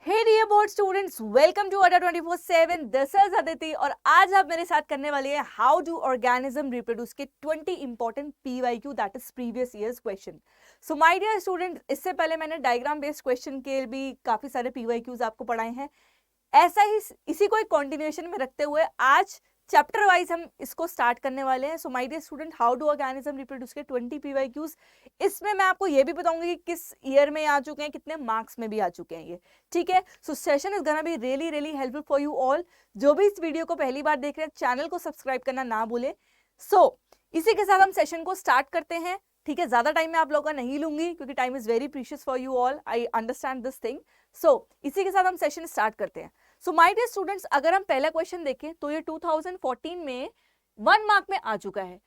Hey dear board students, welcome to Adda 24/7। This is Aditi और आज आप मेरे साथ करने वाले हैं हाउ डू ऑर्गेनिज्म रिप्रोड्यूस के 20 important PYQ that is previous years question. So my dear student, इससे पहले मैंने डायग्राम बेस्ड क्वेश्चन के भी काफी सारे पीवाईक्यूज आपको पढ़ाए हैं। ऐसा ही इसी को एक कॉन्टिन्यूएशन में रखते हुए आज चैप्टर वाइज हम इसको स्टार्ट करने वाले हैं। So my dear student, how do organism reproduce के 20 पीवाईक्यूज। इसमें मैं आपको ये भी बताऊंगी कि किस ईयर में आ चुके हैं, कितने मार्क्स में भी आ चुके हैं ये, ठीक है। सो session is gonna be really really helpful for you all. जो भी इस वीडियो को पहली बार देख रहे हैं, चैनल को सब्सक्राइब करना ना भूले। इसी के साथ हम सेशन को स्टार्ट करते हैं, ठीक है। ज्यादा टाइम मैं आप लोगों का नहीं लूंगी क्योंकि time is very precious for you all, I understand this thing. इसी के साथ हम सेशन स्टार्ट करते हैं। सो माय डियर स्टूडेंट्स, अगर हम पहला क्वेश्चन देखें तो ये 2014 में 1 मार्क में आ चुका है।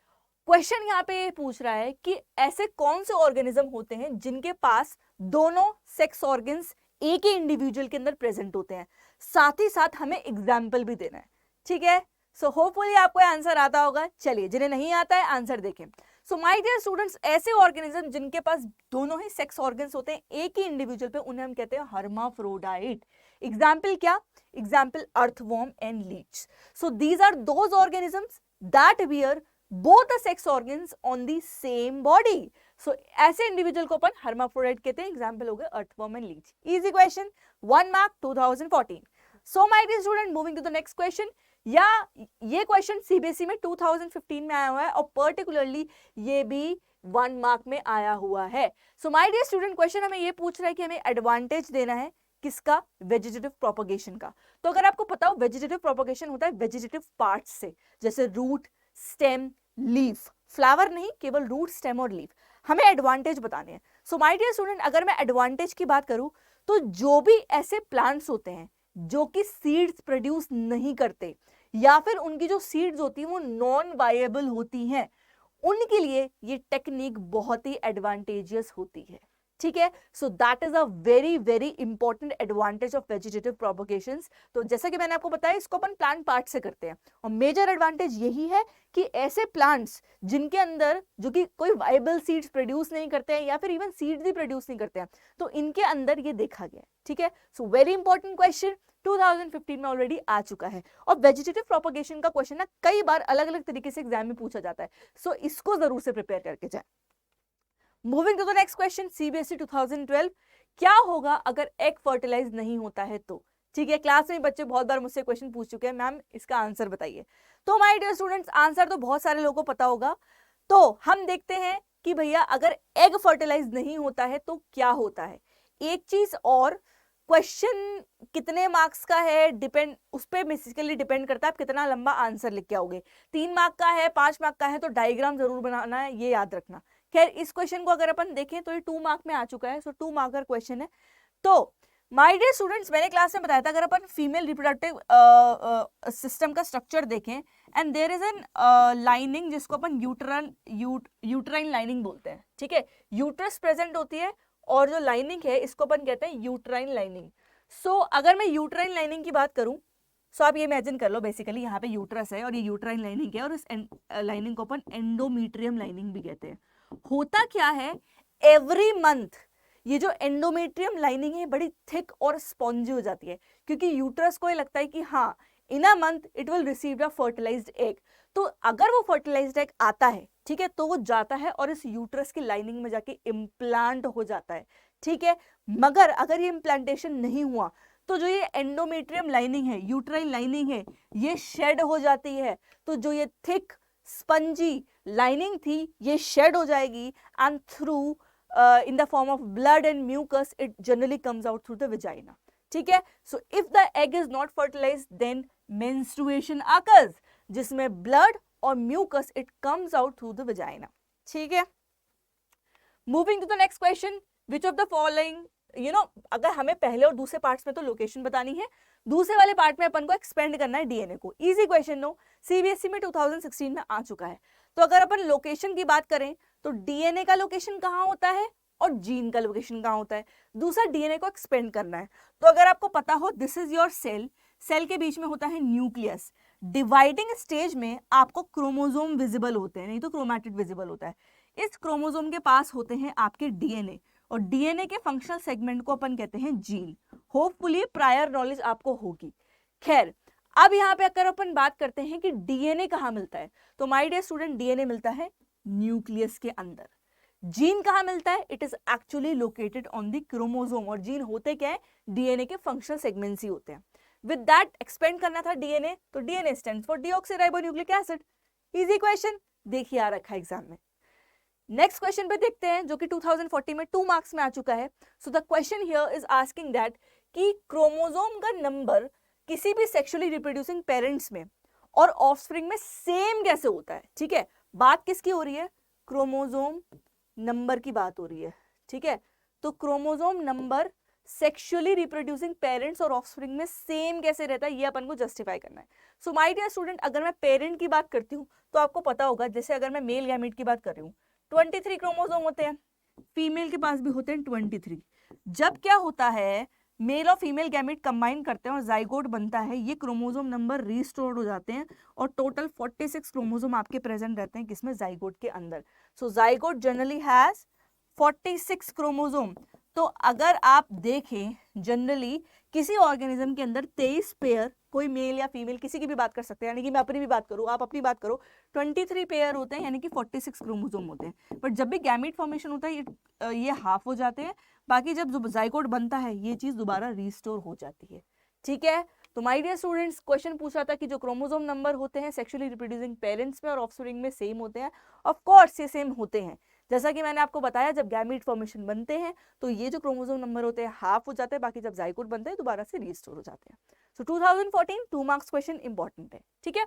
क्वेश्चन यहाँ पे पूछ रहा है कि ऐसे कौन से ऑर्गेनिज्म होते हैं जिनके पास दोनों सेक्स ऑर्गन्स एक ही इंडिविजुअल के अंदर प्रेजेंट होते हैं, साथ ही साथ हमें एग्जाम्पल भी देना है, ठीक है। सो होपफुली आपको आंसर आता होगा। चलिए, जिन्हें नहीं आता है आंसर देखें। सो माय डियर स्टूडेंट्स, ऐसे ऑर्गेनिज्म जिनके पास दोनों ही सेक्स ऑर्गन्स होते हैं एक ही इंडिविजुअल पे, उन्हें हम कहते हैं हर्माफ्रोडाइट। एग्जाम्पल क्या? Example earthworm and leech. So these are those organisms that bear both the sex organs on the same body. So ऐसे इंडिविजुअल को अपन हर्माफ्रोडाइट कहते हैं। एग्जाम्पल हो गए earthworm and leech. Easy question, 1 mark 2014। So my dear student, moving to the next question. या ये question CBSE में 2015 में आया हुआ है और पर्टिकुलरली ये भी 1 मार्क में आया हुआ है। So my dear student, question हमें ये पूछ रहा है कि हमें एडवांटेज देना है किसका? वेजिटेटिव प्रोपगेशन का। तो अगर आपको पता हो, वेजिटेटिव प्रोपगेशन होता है वेजिटेटिव पार्ट्स से, जैसे रूट, स्टेम, लीफ। फ्लावर नहीं, केवल रूट, स्टेम और लीफ। हमें एडवांटेज बताने हैं। सो माय डियर स्टूडेंट, अगर मैं एडवांटेज की बात करूं तो जो भी ऐसे प्लांट्स होते हैं जो कि सीड्स प्रोड्यूस नहीं करते या फिर उनकी जो सीड्स होती हैं वो नॉन वायेबल होती हैं, उनके लिए ये टेक्निक बहुत ही एडवांटेजियस होती है, ठीक है। So that is a very very important advantage of vegetative propagations. तो जैसा कि मैंने आपको बताया, इसको अपन प्लांट पार्ट से करते हैं और मेजर एडवांटेज यही है कि ऐसे प्लांट्स जिनके अंदर जो कि कोई वाइबल सीड्स प्रोड्यूस नहीं करते हैं या फिर इवन सीड्स भी प्रोड्यूस नहीं करते हैं, तो इनके अंदर ये देखा गया, ठीक है। सो वेरी इंपॉर्टेंट क्वेश्चन 2015 में ऑलरेडी आ चुका है। और वेजिटेटिव प्रोपगेशन का क्वेश्चन ना कई बार अलग अलग तरीके से एग्जाम में पूछा जाता है। सो इसको जरूर से प्रिपेयर करके जाए। Moving to the next question, CBSE 2012। क्या होगा अगर एग फर्टिलाइज नहीं होता है तो? ठीक है, क्लास में बच्चे बहुत बार मुझसे क्वेश्चन पूछ चुके हैं, मैम इसका आंसर बताइए। तो माय डियर स्टूडेंट्स, आंसर तो बहुत सारे लोगों को पता होगा। तो हम देखते हैं कि भैया अगर एग फर्टिलाइज नहीं होता है तो क्या होता है। एक चीज और, क्वेश्चन कितने मार्क्स का है डिपेंड, उस पर बेसिकली डिपेंड करता है आप कितना लंबा आंसर लिख के आओगे। 3 मार्क का है, 5 मार्क का है तो डायग्राम जरूर बनाना है, ये याद रखना। खैर, इस क्वेश्चन को अगर अपन देखें तो ये 2 मार्क में आ चुका है। सो 2 मार्क का क्वेश्चन है। तो माय डियर स्टूडेंट्स, मैंने क्लास में बताया था अगर अपन फीमेल रिप्रोडक्टिव सिस्टम का स्ट्रक्चर देखें and there is an lining जिसको अपन यूट्राइन लाइनिंग बोलते हैं, ठीक है। यूट्रस प्रेजेंट होती है और जो लाइनिंग है इसको अपन कहते हैं यूट्राइन लाइनिंग। सो अगर मैं यूट्राइन लाइनिंग की बात करूं, सो आप ये इमेजिन कर लो, बेसिकली यहाँ पे यूट्रस है और ये यूट्राइन लाइनिंग है और इस लाइनिंग को अपन एंडोमेट्रियम लाइनिंग भी कहते हैं। होता क्या है, एवरी मंथ ये जो एंडोमेट्रियम लाइनिंग है बड़ी थिक और स्पॉन्जी हो जाती है, क्योंकि यूट्रस को ये लगता है कि हाँ in a month it will receive a fertilised egg. तो अगर वो फर्टिलाइज्ड एग आता है, ठीक है, तो वो जाता है और इस यूट्रस की लाइनिंग में जाके इम्प्लांट हो जाता है, ठीक है। मगर अगर ये इम्प्लांटेशन नहीं हुआ तो जो ये एंडोमेट्रियम लाइनिंग है, यूट्राइन लाइनिंग है, ये शेड हो जाती है। तो जो ये थिक स्पंजी लाइनिंग थी ये शेड हो जाएगी and through in the form of blood and mucus it generally comes out through the vagina, ठीक है। So if the egg is not fertilised then menstruation occurs, जिसमें ब्लड और mucus it comes out through the vagina, ठीक है। Moving to the next question, which of the following, अगर हमें पहले और दूसरे पार्ट्स में तो लोकेशन बतानी है, दूसरे वाले पार्ट में अपन को एक्सपेंड करना है डीएनए को। इजी क्वेश्चन नो, सीबीएसई में 2016 में आ चुका है। तो अगर अपन लोकेशन की बात करें तो डीएनए का लोकेशन कहाँ होता है और जीन का लोकेशन कहाँ होता है। दूसरा, डीएनए को एक्सपेंड करना है तो अगर आपको पता हो this is your cell, cell के बीच में होता है न्यूक्लियस। डिवाइडिंग स्टेज में आपको क्रोमोसोम विजिबल होते हैं, नहीं तो क्रोमैटिड विजिबल होता है। इस क्रोमोसोम के पास होते हैं आपके डीएनए और डीएनए के फंक्शनल सेगमेंट को अपन कहते हैं जीन। होपफुली प्रायर नॉलेज आपको होगी। खैर, अब यहाँ पे अगर अपन बात करते हैं कि डीएनए कहाँ मिलता है, तो माय डियर स्टूडेंट, डीएनए मिलता है न्यूक्लियस के अंदर। जीन कहाँ मिलता है? It is actually located on the chromosome. और जीन होते क्या है? डीएनए के फंक्शनल सेगमेंट्स ही होते हैं। विद दैट एक्सपेंड करना था डीएनए, तो DNA stands for deoxyribonucleic acid. Easy question, देखिए आ रखा है एग्जाम में। नेक्स्ट क्वेश्चन पे देखते हैं, जो कि 2040 में 2 मार्क्स में आ चुका है। So the question here is asking that कि क्रोमोसोम का नंबर किसी भी सेक्सुअली रिप्रोड्यूसिंग पेरेंट्स में और ऑफस्प्रिंग में सेम कैसे होता है। ठीक है, बात किसकी हो रही है? क्रोमोसोम नंबर की बात हो रही है। ठीक है, तो chromosome number sexually reproducing parents और ऑफस्प्रिंग में सेम कैसे रहता है, ये अपन को जस्टिफाई करना है। सो माय डियर स्टूडेंट, अगर मैं पेरेंट की बात करती हूँ तो आपको पता होगा, जैसे अगर मैं मेल गैमेट की बात कर रही हूँ, 23 क्रोमोसोम होते हैं, फीमेल के पास भी होते हैं 23। जब क्या होता है, मेल और फीमेल गैमेट कंबाइन करते हैं और जाइगोट बनता है, ये क्रोमोसोम नंबर रिस्टोर्ड हो जाते हैं और टोटल 46 क्रोमोसोम आपके प्रेजेंट रहते हैं किसमें? जाइगोट के अंदर। सो जाइगोट जनरली हैज 46 क्रोमोसोम। तो अगर आप देखें जनरली किसी ऑर्गेनिज्म के अंदर 23 पेयर, कोई मेल या फीमेल किसी की भी बात कर सकते हैं, यानी कि मैं अपनी भी बात करूं, आप अपनी बात करो, 23 पेयर होते हैं, यानी कि 46 क्रोमोसोम होते हैं। बट जब भी गैमीट फॉर्मेशन होता है ये हाफ हो जाते हैं, बाकी जब जाइगोट बनता है ये चीज दोबारा रिस्टोर हो जाती है। ठीक है, तो माय डियर स्टूडेंट्स, क्वेश्चन पूछा था कि जो क्रोमोसोम नंबर होते हैं सेक्सुअली रिप्रोड्यूसिंग पेरेंट्स में और ऑफस्प्रिंग में सेम होते हैं। ऑफ कोर्स ये सेम होते हैं, जैसा कि मैंने आपको बताया, जब गैमीट फॉर्मेशन बनते हैं तो ये जो क्रोमोसोम नंबर होते हैं हाफ हो जाते हैं, बाकी जब जाइगोट बनते हैं दोबारा से रिस्टोर हो जाते हैं। सो 2014 2 मार्क्स क्वेश्चन इंपॉर्टेंट है। ठीक है,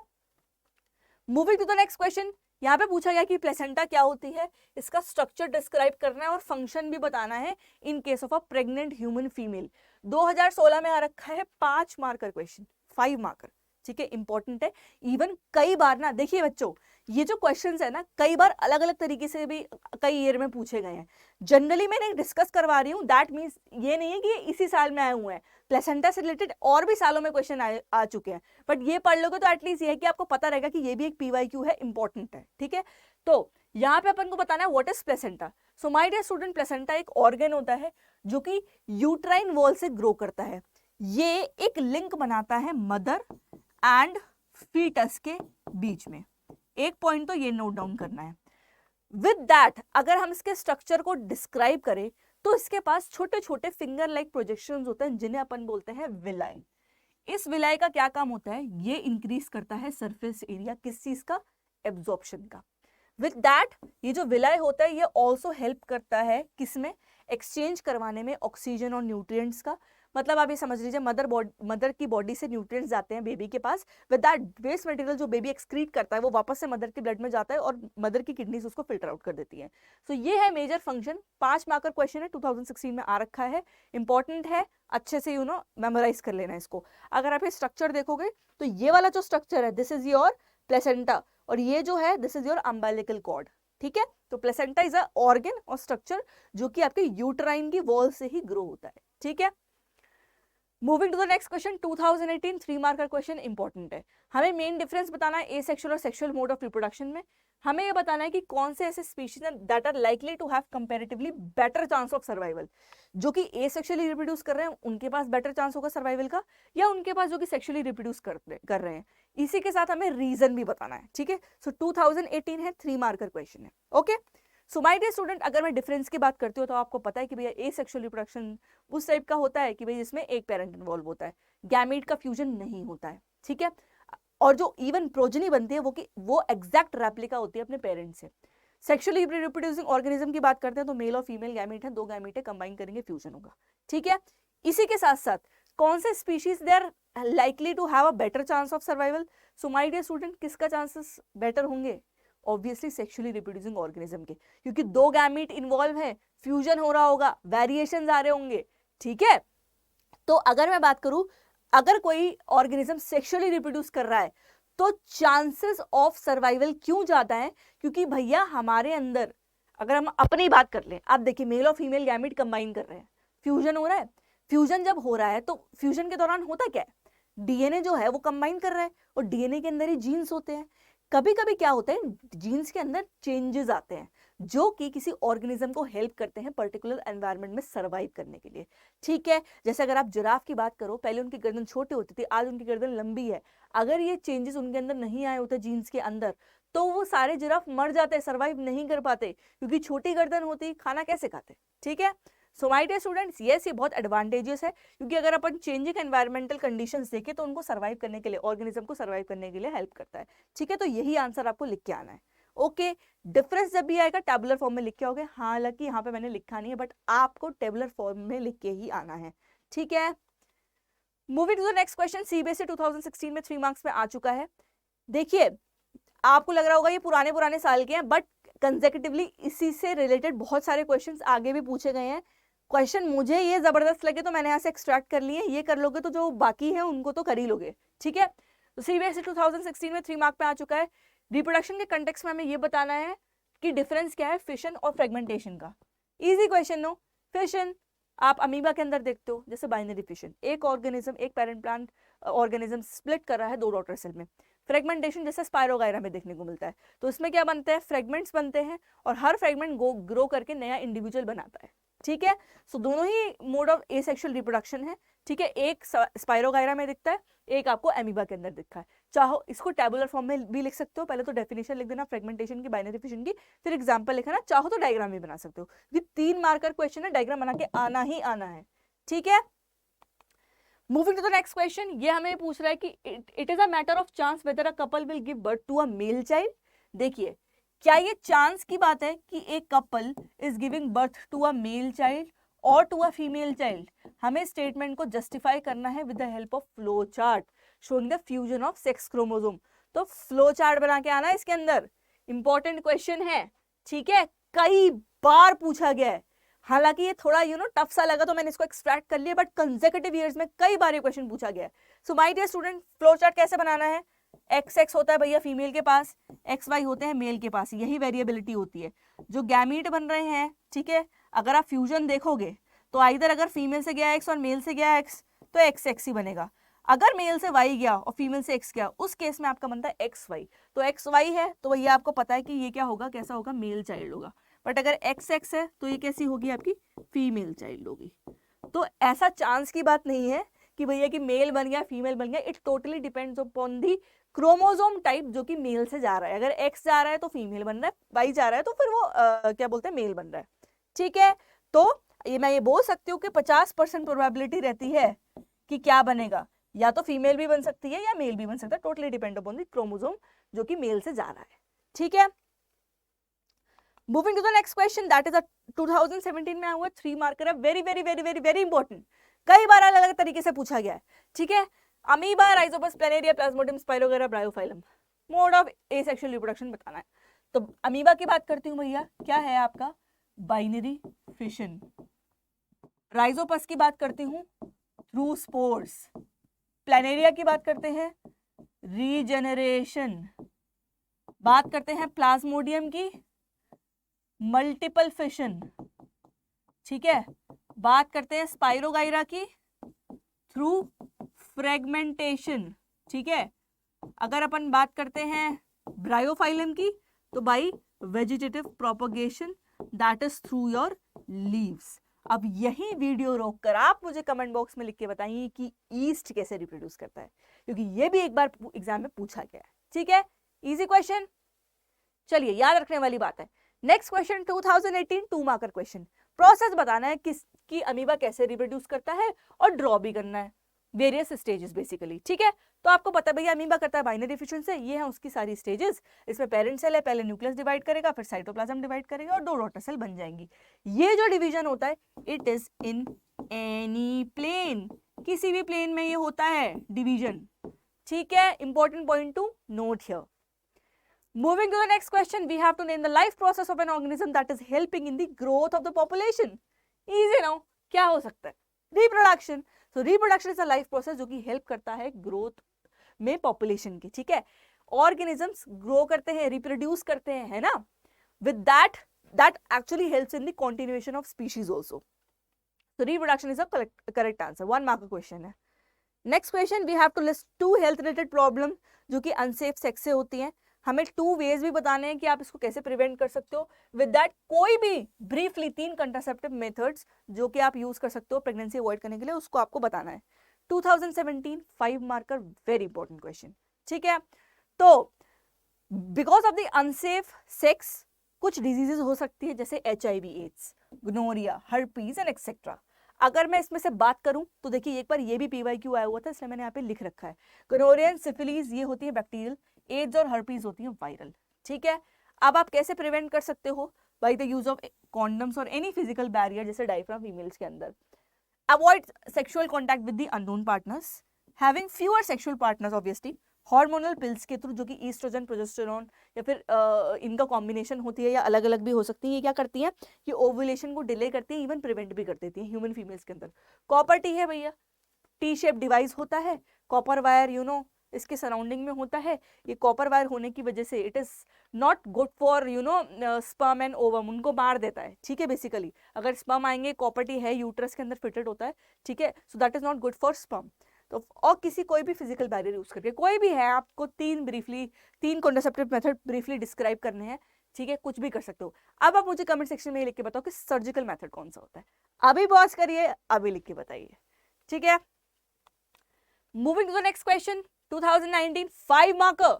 moving to the next question. यहाँ पे पूछा गया कि प्लेसेंटा क्या होती है, इसका स्ट्रक्चर डिस्क्राइब करना है और फंक्शन भी बताना है in case of a pregnant human female. 2016 में आ रखा है 5 मार्कर क्वेश्चन, 5 मार्कर। ठीक है, इंपॉर्टेंट है। इवन कई बार ना, देखिए बच्चों, ये जो क्वेश्चंस है ना, कई बार अलग अलग तरीके से भी कई ईयर में पूछे गए हैं। जनरली मैंने डिस्कस करवा रही हूँ, दैट मीन्स ये नहीं है कि ये इसी साल में आए हुए हैं। प्लेसेंटा से रिलेटेड और भी सालों में क्वेश्चन आ चुके हैं, बट ये पढ़ लोगे तो एटलीस्ट ये है कि आपको पता रहेगा कि ये भी एक पीवाईक्यू है, इंपॉर्टेंट है। ठीक है, तो यहाँ पे अपन को बताना है what is placenta. So my dear student, placenta एक ऑर्गन होता है जो कि यूट्राइन वॉल से ग्रो करता है। ये एक लिंक बनाता है मदर एंड फीटस के बीच में। एक पॉइंट तो ये नोट डाउन करना है। विद दैट अगर हम इसके स्ट्रक्चर को डिस्क्राइब करें तो इसके पास छोटे छोटे फिंगर लाइक प्रोजेक्शंस होते हैं जिन्हें अपन बोलते हैं विलाई। इस विलाई का क्या काम होता है? ये इंक्रीज करता है सरफेस एरिया, किस चीज का? एब्जॉर्प्शन का। विद दैट ये जो विलाई होता है ये ऑल्सो हेल्प करता है किसमें? एक्सचेंज करवाने में ऑक्सीजन और न्यूट्रिएंट्स का। मतलब आप ये समझ लीजिए, मदर की बॉडी से न्यूट्रिएंट्स जाते हैं बेबी के पास, विद दैट वेस्ट मटेरियल जो बेबी एक्सक्रीट करता है वो वापस से मदर के ब्लड में जाता है और मदर की किडनीज उसको फिल्टर आउट कर देती है। सो ये है मेजर फंक्शन। 5 मार्कर क्वेश्चन है, 2016 में आ रखा है, इंपॉर्टेंट है, अच्छे से मेमोराइज कर लेना इसको। अगर आप ये स्ट्रक्चर देखोगे तो ये वाला जो स्ट्रक्चर है दिस इज योर प्लेसेंटा, और ये जो है this is your umbilical cord. ठीक है, तो प्लेसेंटा इज अ ऑर्गन और स्ट्रक्चर जो कि आपके यूट्राइन की वॉल से ही ग्रो होता है। ठीक है, moving to the next question, 2018 3 marker question important है। हमें मेन डिफरेंस बताना है एसेक्सुअल और सेक्सुअल मोड ऑफ रिप्रोडक्शन में। हमें ये बताना है कि कौन से ऐसे स्पीशीज हैं that are likely to have comparatively better chance of survival. जो कि एसेक्सुअली रिप्रोड्यूस कर रहे हैं उनके पास बेटर चांस होगा सर्वाइवल का, या उनके पास जो कि सेक्सुअली रिप्रोड्यूस कर रहे हैं। इसी के साथ हमें रीजन भी बताना है। ठीक है, सो 2018 है, 3 मार्कर क्वेश्चन है। Okay, so my dear student, अगर मैं डिफरेंस की बात करती हूँ तो आपको पता है कि भैया एसेक्सुअल रिप्रोडक्शन उस टाइप का होता है कि भाई जिसमें एक पेरेंट इन्वॉल्व होता है, गैमेट का फ्यूजन नहीं होता है। ठीक है, और जो इवन प्रोजनी बनती है वो एग्जैक्ट रेप्लिका होती है अपने पेरेंट्स से। सेक्सुअली रिप्रोड्यूसिंग ऑर्गेनिज्म की बात करते हैं तो मेल और फीमेल गैमेट है, 2 गैमेट है, कंबाइन करेंगे फ्यूजन होगा। ठीक है, इसी के साथ साथ कौन से species they are likely to have a better chance of survival. So my dear student, किसका चांसेस बेटर होंगे? ऑब्वियसली सेक्सुअली रिप्रोड्यूसिंग ऑर्गेनिज्म के, क्योंकि 2 गैमेट इन्वॉल्व है, फ्यूजन हो रहा होगा, वेरिएशंस आ रहे होंगे। ठीक है, तो अगर मैं बात करूं, अगर कोई ऑर्गेनिज्म सेक्सुअली रिप्रोड्यूस कर रहा है तो चांसेस ऑफ सर्वाइवल क्यों ज्यादा है? क्योंकि भैया हमारे अंदर, अगर हम अपनी बात कर लें, आप देखिए मेल और फीमेल गैमेट कंबाइन कर रहे हैं, फ्यूजन हो रहा है। फ्यूजन जब हो रहा है तो फ्यूजन के दौरान होता क्या है? डीएनए जो है वो कंबाइन कर रहा है और डीएनए के अंदर ही जीन्स होते हैं। कभी कभी क्या होता है, जीन्स के अंदर चेंजेस आते हैं, जो कि किसी ऑर्गेनिज्म को हेल्प करते हैं पर्टिकुलर एनवायरनमेंट में सर्वाइव करने के लिए। ठीक है, जैसे अगर आप जिराफ की बात करो, पहले उनकी गर्दन छोटी होती थी, आज उनकी गर्दन लंबी है। अगर ये चेंजेस उनके अंदर नहीं आए होते जीन्स के अंदर, तो वो सारे जिराफ मर जाते, सर्वाइव नहीं कर पाते, क्योंकि छोटी गर्दन होती, खाना कैसे खाते। ठीक है, so my dear students, yes ये बहुत एडवांटेजेस है, क्योंकि अगर अपन चेंजिंग एनवायरमेंटल कंडीशंस देखें तो उनको सर्वाइव करने के लिए, ऑर्गेनिज्म को सर्वाइव करने के लिए हेल्प करता है। ठीक है, तो यही आंसर आपको लिख के आना है। ओके, डिफरेंस जब भी आएगा टेबुलर फॉर्म में लिख के आओगे, हालांकि यहाँ पे मैंने लिखा नहीं है, बट आपको टेबुलर फॉर्म में लिख के ही आना है। ठीक है, moving to the next question, CBSE 2016 में 3 मार्क्स में आ चुका है। देखिए, आपको लग रहा होगा ये पुराने पुराने साल के हैं, बट कंसेक्यूटिवली इसी से रिलेटेड बहुत सारे क्वेश्चंस आगे भी पूछे गए हैं। क्वेश्चन मुझे ये जबरदस्त लगे तो मैंने यहाँ से एक्सट्रैक्ट कर लिए, ये कर लोगे तो जो बाकी है उनको तो कर ही लोगे। ठीक है, तो सीबीएसई 2016 में 3 मार्क पे आ चुका है। रिप्रोडक्शन के कंटेक्स्ट में हमें ये बताना है कि डिफरेंस क्या है फिशन और फ्रेगमेंटेशन का। Easy question no. फिशन आप अमीबा के अंदर देखते हो, जैसे बाइनरी फिशन, एक ऑर्गेनिज्म, एक पेरेंट प्लांट ऑर्गेनिज्म स्प्लिट कर रहा है 2 डॉटर सेल में। फ्रेगमेंटेशन जैसे स्पायरोगायरा में देखने को मिलता है, तो इसमें क्या बनते हैं, फ्रेगमेंट्स बनते हैं, और हर फ्रेगमेंट ग्रो करके नया इंडिविजुअल बनाता है। ठीक है, सो दोनों ही मोड ऑफ एसेक्सुअल रिप्रोडक्शन है। ठीक है, एक स्पायरोगायरा में दिखता है, एक आपको एमीबा के अंदर दिखता है। चाहो इसको टेबुलर फॉर्म में भी लिख सकते हो, पहले तो डेफिनेशन लिख देना फ्रेगमेंटेशन की, बाइनरी फिशन की, फिर एग्जांपल लिखना, चाहो तो डायग्राम भी बना सकते हो। ये 3 मार्कर क्वेश्चन है, डायग्राम बना के आना ही आना है। ठीक है, moving to the next question, ये हमें पूछ रहा है कि it is a matter of chance whether a couple will give birth to a male child. देखिए, क्या ये चांस की बात है कि एक couple is giving birth to a male child और टू अ फीमेल चाइल्ड। हमें स्टेटमेंट को जस्टिफाई करना है with the help of flow chart showing the fusion of sex chromosome. तो फ्लो चार्ट बना के आना है इसके अंदर, इंपॉर्टेंट क्वेश्चन है। ठीक है, कई बार पूछा गया है, हालांकि ये थोड़ा टफ सा लगा तो मैंने इसको एक्सट्रैक्ट कर लिया, बट कंसेक्यूटिव ईयर्स में कई बार ये क्वेश्चन पूछा गया है। So my dear student, flow chart कैसे बनाना है, एक्स एक्स होता है भैया फीमेल के पास, एक्स वाई होते हैं मेल के पास, यही वेरिएबिलिटी होती है। जो गैमीट बन रहे हैं, ठीक है, अगर आप फ्यूजन देखोगे तो आइदर अगर फीमेल से गया एक्स और मेल से गया एक्स तो एक्स एक्स ही बनेगा, अगर मेल से वाई गया और फीमेल से एक्स गया उस केस में आपका बनता है एक्स वाई। तो एक्स वाई है तो भैया आपको पता है कि ये क्या होगा, कैसा होगा, मेल चाइल्ड होगा। बट अगर एक्स एक्स है तो ये कैसी होगी, आपकी फीमेल चाइल्ड होगी। तो ऐसा चांस की बात नहीं है कि भैया कि मेल बन गया फीमेल बन गया, it totally depends upon the chromosome type जो कि मेल से जा रहा है। अगर एक्स जा रहा है तो फीमेल बन रहा है, वाई जा रहा है तो फिर वो क्या बोलते हैं, मेल बन रहा है। ठीक है, तो मैं ये बोल सकती हूँ कि 50% प्रोबेबिलिटी रहती है कि क्या बनेगा, या तो फीमेल भी बन सकती है या मेल भी बन सकता है, totally depend upon the chromosome जो कि मेल से जा रहा है। ठीक है, moving to the next question, that is a 2017 में आया हुआ 3 मार्कर है, very very very very very important, कई बार अलग अलग तरीके से पूछा गया है। ठीक है, amoeba, Rhizopus, planaria, Plasmodium, spirogyra, Bryophyllum, mode of asexual reproduction बताना है। तो अमीबा की बात करती हूँ भैया, क्या है आपका, बाइनरी फिशन। राइजोपस की बात करती हूँ, थ्रू स्पोर्स। प्लेनेरिया की बात करते हैं, रीजेनरेशन। बात करते हैं प्लाज्मोडियम की, मल्टीपल फिशन। ठीक है, बात करते हैं स्पायरोगायरा की, थ्रू फ्रेगमेंटेशन। ठीक है, अगर अपन बात करते हैं ब्रायोफाइलम की तो by vegetative propagation, that is through your leaves. अब यही वीडियो रोककर आप मुझे कमेंट बॉक्स में लिख के बताइए कि ईस्ट कैसे रिप्रोड्यूस करता है, क्योंकि ये भी एक बार एग्जाम में पूछा गया है। ठीक है, इजी क्वेश्चन, चलिए याद रखने वाली बात है। Next question 2018 2 marker question, process बताना है किसकी अमीबा कैसे रिप्रोड्यूस करता है और ड्रॉ भी करना है, वेरियस स्टेजेस बेसिकली। ठीक है, तो आपको पता है भैया अमीबा करता है बाइनरी फिशन से, ये है उसकी सारी स्टेजेस। इसमें पेरेंट सेल है, पहले न्यूक्लियस डिवाइड करेगा, फिर साइटोप्लाज्म डिवाइड करेगा और 2 डॉटर सेल बन जाएंगी। ये जो डिवीजन होता है it is in any plane, किसी भी प्लेन में ये होता है डिवीजन। ठीक है, important point two note here. Moving to the next question, we have to name the life process of an organism that is helping in the growth of the population. Easy now, क्या हो सकता है, reproduction. So reproduction is a life process जो कि help करता है growth में population की। ठीक है, organisms grow करते हैं, reproduce करते हैं, है ना, with that actually helps in the continuation of species also. So reproduction is a correct answer, 1 mark question है। Next question, we have to list 2 health related problem जो कि unsafe sex से होती हैं। हमें 2 वेज भी बताने हैं कि आप इसको कैसे प्रिवेंट कर सकते हो। विद दैट कोई भी ब्रीफली 3 कंट्रासेप्टिव मेथड्स जो कि आप यूज कर सकते हो प्रेगनेंसी अवॉइड करने के लिए, उसको आपको बताना है। 2017 5 मार्कर, वेरी इंपॉर्टेंट क्वेश्चन। ठीक है, तो because of the unsafe sex कुछ डिजीजेस हो सकती है जैसे HIV AIDS, gonorrhoea, herpes and etcetera. अगर मैं इसमें से बात करूं तो देखिए एक बार ये भी PYQ आया हुआ था, इसलिए मैंने यहाँ पे लिख रखा है। गोनोरिया एंड सिफिलीज ये होती है बैक्टीरियल, एड्स और हर्पीज होती है वायरल। ठीक है, अब आप कैसे प्रिवेंट कर सकते हो? By the use of condoms और एनी फिजिकल बैरियर जैसे डायफ्राम फीमेल्स के अंदर। Avoid sexual contact with the unknown partners, having fewer sexual partners obviously, hormonal pills के थ्रू जो कि ईस्ट्रोजन, प्रोजेस्टेरोन या फिर इनका कॉम्बिनेशन होती है या अलग अलग भी हो सकती है। ये क्या करती है? ये ओव्यूलेशन को डिले करती है, इवन प्रिवेंट भी कर देती है ह्यूमन फीमेल्स के अंदर। कॉपर टी है भैया, टी शेप डिवाइस होता है, कॉपर वायर इसके सराउंडिंग में होता है। ये कॉपर वायर होने की वजह से it is not good for sperm and ovum, उनको मार देता है। ठीक है, बेसिकली अगर स्पर्म आएंगे, कॉपर टी है यूट्रस के अंदर फिटेड होता है। ठीक है, so that is not good for sperm. तो और किसी कोई भी फिजिकल बैरियर यूज करके, कोई भी है, आपको 3 कॉन्ट्रासेप्टिव मेथड ब्रीफली डिस्क्राइब करने हैं। ठीक है, कुछ भी कर सकते हो। अब आप मुझे कमेंट सेक्शन में लिख के बताओ कि सर्जिकल मेथड कौन सा होता है। अभी पॉज करिए, अभी लिख के बताइए। ठीक है, moving to the next question. 2019 5 marker,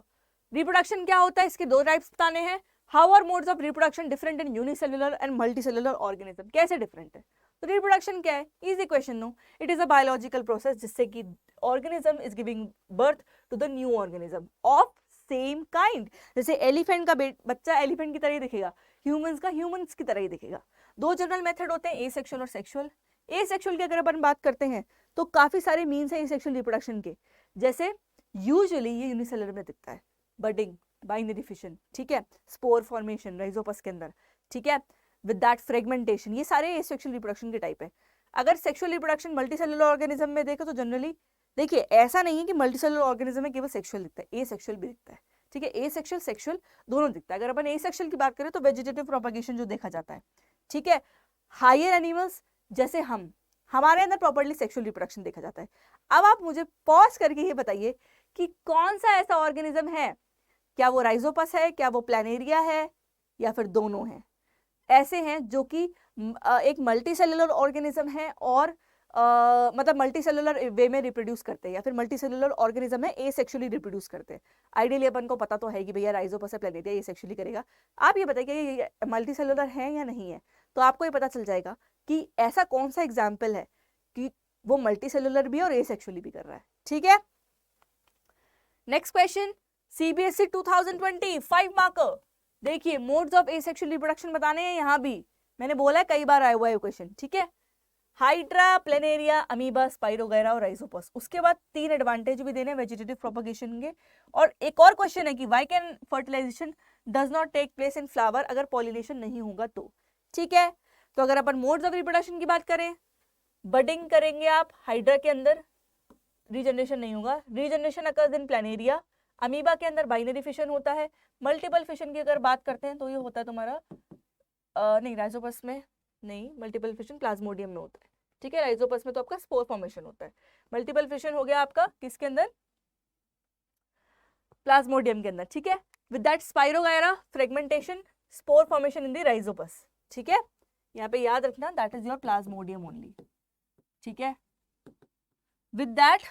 reproduction क्या होता है, इसके 2 टाइप्स बताने हैं। How are modes of reproduction different in unicellular and multicellular organism, कैसे डिफरेंट है? तो रिप्रोडक्शन क्या है? Easy question, no, it is a biological process जिससे कि organism is giving birth to the new organism of same kind. जैसे elephant का बच्चा एलिफेंट की तरह ही दिखेगा, ह्यूमंस का ह्यूमंस की तरह ही दिखेगा। 2 जनरल मेथड होते हैं, एसेक्सुअल और सेक्सुअल। एसेक्सुअल की अगर अपन बात करते हैं तो काफी सारे मीन्स हैं एसेक्सुअल रिप्रोडक्शन के, जैसे यूजुअली ये यूनिसेलुलर में दिखता है, बडिंग, बाइनरी फिशन, ठीक है, स्पोर फॉर्मेशन राइजोपस के अंदर, ठीक है, विद दैट फ्रेगमेंटेशन, ये सारे एसेक्सुअल रिप्रोडक्शन के टाइप है। अगर सेक्सुअल रिप्रोडक्शन मल्टीसेलुलर ऑर्गेनिज्म में देखें तो जनरली देखिए ऐसा नहीं है कि मल्टीसेलुलर ऑर्गेनिज्म में केवल सेक्सुअल दिखता है, एसेक्सुअल भी दिखता है। ठीक है, एसेक्सुअल सेक्सुअल दोनों दिखता है। अगर अपन एसेक्सुअल की बात करें तो वेजिटेटिव प्रोपगेशन जो देखा जाता है, ठीक है, हायर एनिमल्स जैसे हमारे अंदर प्रॉपर्ली सेक्सुअल रिप्रोडक्शन देखा जाता है। अब आप मुझे पॉज करके ये बताइए कि कौन सा ऐसा ऑर्गेनिज्म है, क्या वो राइजोपस है, क्या वो प्लानेरिया है, या फिर दोनों हैं? ऐसे हैं जो कि एक मल्टीसेलुलर ऑर्गेनिज्म है और मतलब मल्टीसेलुलर वे में रिप्रोड्यूस करते हैं, या फिर मल्टीसेलुलर ऑर्गेनिज्म है एसेक्सुअली रिप्रोड्यूस करते हैं। आइडियली अपन को पता तो है कि भैया राइजोपस है, प्लानेरिया एसेक्सुअली करेगा। आप ये बताइए ये मल्टीसेलुलर है या नहीं है, तो आपको ये पता चल जाएगा कि ऐसा कौन सा एग्जाम्पल है कि वो मल्टीसेलुलर भी और एसेक्सुअली भी कर रहा है। ठीक है, नेक्स्ट क्वेश्चन, CBSE 2020 5 मार्कर। देखिए मोड्स ऑफ एसेक्सुअल रिप्रोडक्शन बताने हैं, यहां भी मैंने बोला है, कई बार आया हुआ है क्वेश्चन। ठीक है, हाइड्रा, प्लेनेरिया, अमीबा, स्पाइरोगैरा और राइजोपस। उसके बाद 3 एडवांटेज भी देने वेजिटेटिव प्रोपगेशन के। और एक और क्वेश्चन है कि why can fertilization does not take place in flower, अगर पॉलिनेशन नहीं होगा तो। ठीक है, तो अगर अपन मोड्स ऑफ रिप्रोडक्शन की बात करें, बडिंग करेंगे आप हाइड्रा के अंदर, रीजनरेशन नहीं होगा। Regeneration occurs in Planaria. Amoeba के अंदर बाइनरी फिशन होता है। मल्टीपल फिशन की अगर बात करते हैं तो ये होता है तुम्हारा नहीं, राइजोपस में नहीं, मल्टीपल फिशन प्लाज्मोडियम में होता है। ठीक है, राइजोपस में तो आपका स्पोर फॉर्मेशन होता है। मल्टीपल फिशन हो गया आपका किसके अंदर? प्लाज्मोडियम के अंदर। ठीक है, with that spirogyra, fragmentation, spore formation in the Rhizopus. ठीक है, यहाँ पे याद रखना that is your Plasmodium only. ठीक है, विद दैट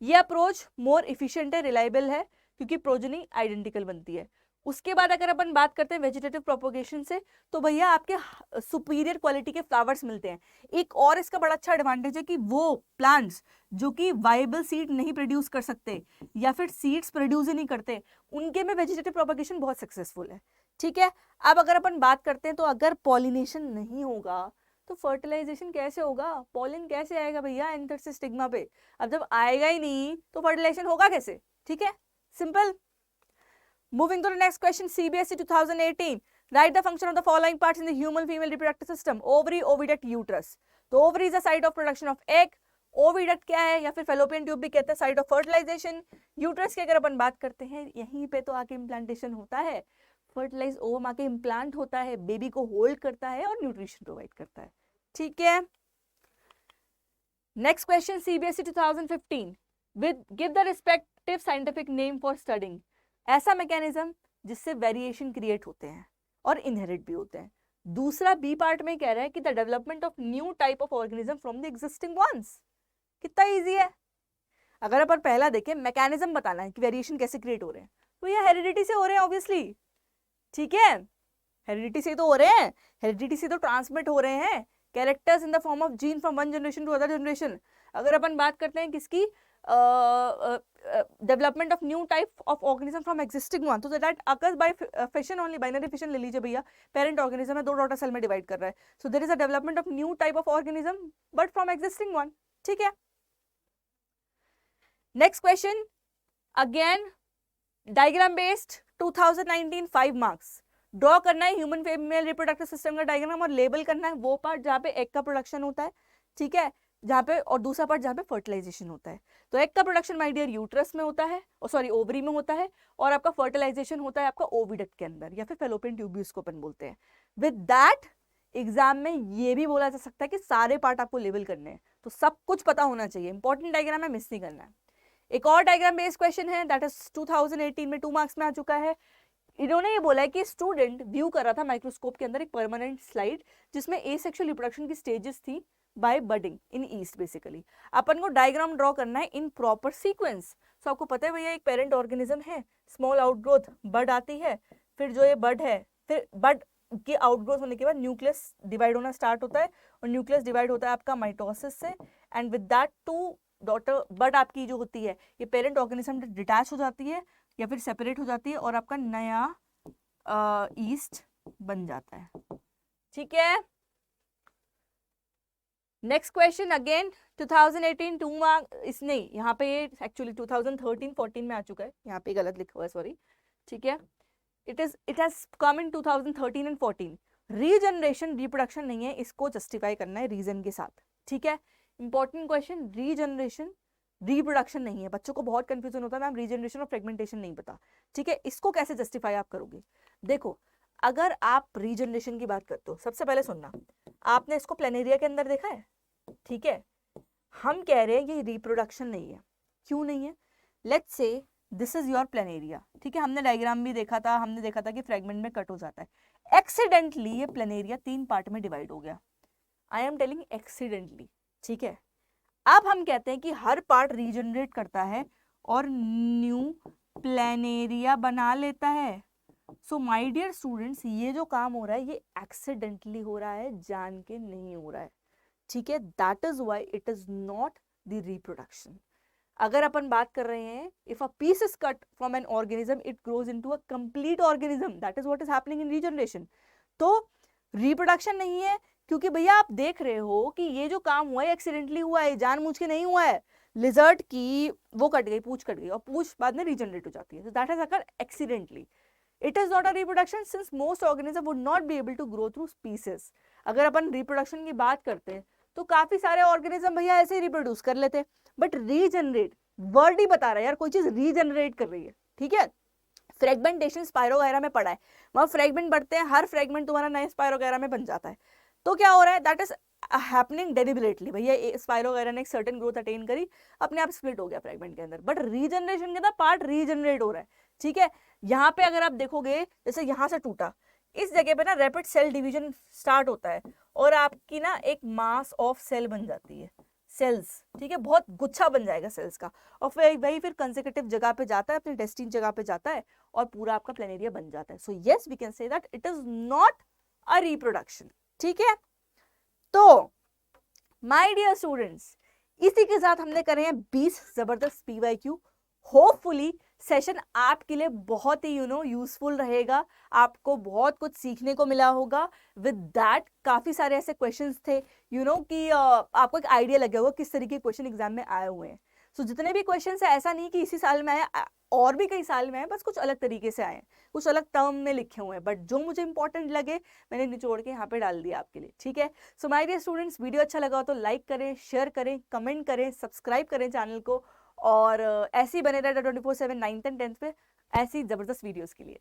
ये अप्रोच मोर इफिशिएंट है, रिलायबल है, क्योंकि प्रोजेनी आइडेंटिकल बनती है। उसके बाद अगर अपन बात करते हैं वेजिटेटिव प्रोपोगेशन से, तो भैया आपके सुपीरियर क्वालिटी के फ्लावर्स मिलते हैं। एक और इसका बड़ा अच्छा एडवांटेज है कि वो प्लांट्स जो कि वायबल सीड नहीं प्रोड्यूस कर सकते या फिर सीड्स प्रोड्यूस ही नहीं करते, उनके में वेजिटेटिव प्रोपोगेशन बहुत सक्सेसफुल है। ठीक है, अब अगर अपन बात करते हैं तो अगर पॉलिनेशन नहीं होगा तो फर्टिलाइजेशन कैसे होगा, पॉलिन कैसे आएगा भैया एंथर से स्टिग्मा पे? अब जब आएगा ही नहीं तो फर्टिलाइजेशन होगा कैसे? ठीक है, simple. Moving to the next question, CBSE 2018, write the function of the following parts in the human female reproductive system, ovary, oviduct, uterus. तो ovary is the site of production of egg, oviduct क्या है या फिर fallopian tube भी कहते हैं, site of fertilisation. Uterus की अगर अपन बात करते हैं, यहीं पे तो आके इम्प्लांटेशन होता है, फर्टिलाइज ओवम आके इम्प्लांट होता है, बेबी को होल्ड करता है और न्यूट्रिशन प्रोवाइड करता है। ठीक है, next question, CBSE 2015, with give the respective scientific name for studying. ऐसा मैकेनिज्म जिससे वेरिएशन क्रिएट होते हैं और इनहेरिट भी होते हैं। दूसरा बी पार्ट में कह रहा है कि the development of new type of organism from the existing ones. कितना इजी है। अगर अपन पहला देखें, मैकेनिज्म बताना है कि वेरिएशन कैसे क्रिएट हो रहे हैं, तो ये हेरिडिटी से हो रहे हैं ऑब्वियसली, ठीक है, हेरिडिटी से तो हो रहे हैं, हेरिडिटी से तो ट्रांसमिट हो रहे हैं characters in the form of gene from one generation to other generation. अगर अपन बात करते हैं किसकी, development of new type of organism from existing one, तो that occurs by fission only, binary fission ले लीजिए भैया, पेरेंट ऑर्गेनिज्म है, 2 डॉटर सेल में डिवाइड कर रहा है, so there is a development of new type of organism but from existing one, ठीक है। Next question, again diagram based, 2019 5 marks. Draw करना है ह्यूमन फीमेल रिप्रोडक्टिव सिस्टम का डायग्राम और लेबल करना है वो पार्ट जहाँ पे एग का प्रोडक्शन होता है, ठीक है, जहाँ पे, और दूसरा पार्ट जहाँ पे फर्टिलाइजेशन होता है। तो एग का प्रोडक्शन माय डियर यूट्रस में होता है, सॉरी ओवरी में होता है, और आपका फर्टिलाइजेशन होता है आपका ओविडक्ट के अंदर, या फिर फेलोपियन ट्यूब्यूल्स को अपन बोलते हैं। विद दैट एग्जाम में ये भी बोला जा सकता है कि सारे पार्ट आपको लेबल करने हैं, तो सब कुछ पता होना चाहिए, इंपॉर्टेंट डायग्राम है, मिस नहीं करना है। एक और डायग्राम बेस्ड क्वेश्चन है, दैट इज 2018 में 2 मार्क्स में आ चुका है। इन्होंने ये बोला है कि स्टूडेंट व्यू कर रहा था माइक्रोस्कोप के अंदर एक परमानेंट स्लाइड जिसमें एसेक्सुअल रिप्रोडक्शन की स्टेजेस थी बाय बडिंग इन ईस्ट। बेसिकली अपन को डायग्राम ड्रॉ करना है इन प्रॉपर सीक्वेंस। सो आपको पता है भैया एक पेरेंट ऑर्गेनिज्म है, स्मॉल आउटग्रोथ, बड आती है, फिर जो ये बड है, फिर बड के आउटग्रोथ होने के बाद न्यूक्लियस डिवाइड होना स्टार्ट होता है, और न्यूक्लियस डिवाइड होता है आपका माइटोसिस से, and with that two daughter bud आपकी जो होती है ये पेरेंट ऑर्गेनिज्म डिटैच हो जाती है या फिर सेपरेट हो जाती है, और आपका नया ईस्ट बन जाता है, ठीक है। नेक्स्ट क्वेश्चन अगेन 2018 2 मार्क, इस नहीं, यहाँ पे ये एक्चुअली 2013-14 में आ चुका है, यहाँ पे गलत लिखा हुआ है, सॉरी, ठीक है। It has come in 2013 and 14। Regeneration reproduction नहीं है, इसको जस्टिफाई करना है रीजन के साथ, ठीक है। इंपॉर्टेंट क्वेश्चन, रीजनरेशन रिप्रोडक्शन नहीं है, बच्चों को बहुत कंफ्यूजन होता है मैम रीजनरेशन और फ्रेगमेंटेशन नहीं पता, ठीक है। इसको कैसे जस्टिफाई आप करोगे, देखो अगर आप रीजनरेशन की बात करते हो, सबसे पहले सुनना, आपने इसको प्लेनेरिया के अंदर देखा है, ठीक है। हम कह रहे हैं ये रिप्रोडक्शन नहीं है, क्यों नहीं है, let's say this is your planaria, ठीक है, हमने डायग्राम भी देखा था, हमने देखा था कि फ्रेगमेंट में कट हो जाता है, एक्सीडेंटली ये प्लेनेरिया 3 पार्ट में डिवाइड हो गया, आई एम टेलिंग एक्सीडेंटली, ठीक है। अब हम कहते हैं कि हर पार्ट रीजनरेट करता है और न्यू प्लेनेरिया बना लेता है। सो माय डियर स्टूडेंट्स, ये जो काम हो रहा है ये एक्सीडेंटली हो रहा है, जान के नहीं हो रहा है, ठीक है। That is why it is not the reproduction. अगर अपन बात कर रहे हैं if a piece is cut from an organism it grows into a complete organism, that is what is happening in regeneration. तो रिप्रोडक्शन नहीं है, क्योंकि भैया आप देख रहे हो कि ये जो काम हुआ है एक्सीडेंटली हुआ है, जानबूझ के नहीं हुआ है। लिजर्ट की वो कट गई, पूंछ कट गई, और पूंछ बाद में रीजनरेट हो जाती है, so that has occurred accidentally. It is not a reproduction since most organisms would not be able to grow through species. अगर अपन रिप्रोडक्शन की बात करते हैं तो काफी सारे ऑर्गेनिज्म भैया ऐसे ही रिप्रोड्यूस कर लेते हैं, बट रीजनरेट वर्ड ही बता रहा है यार, कोई चीज रीजनरेट कर रही है, ठीक है। फ्रेगमेंटेशन स्पाइरो वगैरह में पढ़ा है, वहां फ्रेगमेंट बढ़ते हैं, हर फ्रेगमेंट तुम्हारा नए स्पाइरो वगैरह में बन जाता है। तो क्या हो रहा है, दैट इज हैपनिंग डेलिबरेटली, भैया स्पाइरो वगैरह ने एक सर्टेन ग्रोथ अटेन करी, अपने आप स्प्लिट हो गया फ्रेगमेंट के अंदर, बट रीजनरेशन के अंदर पार्ट रीजनरेट हो रहा है, ठीक है। यहाँ पे अगर आप देखोगे जैसे यहाँ से टूटा, इस जगह पे ना रैपिड सेल डिवीजन स्टार्ट होता है और आपकी ना एक मास ऑफ सेल बन जाती है, सेल्स, ठीक है, बहुत गुच्छा बन जाएगा सेल्स का, और फिर वही फिर कंसेक्यूटिव जगह पे जाता है, अपनी डेस्टिनी जगह पे जाता है और पूरा आपका प्लेनेरिया बन जाता है। So yes we can say that it is not a reproduction, ठीक है। तो माय डियर स्टूडेंट्स, इसी के साथ हमने करे हैं 20 जबरदस्त पीवाईक्यू। होपफुली सेशन आपके लिए बहुत ही यूजफुल रहेगा, आपको बहुत कुछ सीखने को मिला होगा। विद दैट काफी सारे ऐसे क्वेश्चंस थे कि आपको एक आइडिया लगे होगा किस तरीके के क्वेश्चन एग्जाम में आए हुए हैं। सो जितने भी क्वेश्चंस है ऐसा नहीं कि इसी साल में आए, और भी कई साल में आए, बस कुछ अलग तरीके से आए, कुछ अलग टर्म में लिखे हुए हैं, बट जो मुझे इंपॉर्टेंट लगे मैंने निचोड़ के यहाँ पे डाल दिया आपके लिए, ठीक है। So my dear students, video अच्छा लगा हो तो लाइक करें, शेयर करें, कमेंट करें, सब्सक्राइब करें चैनल को, और ऐसे ही बने रहे 24/7 9th and 10th पे ऐसी जबरदस्त वीडियोस के लिए।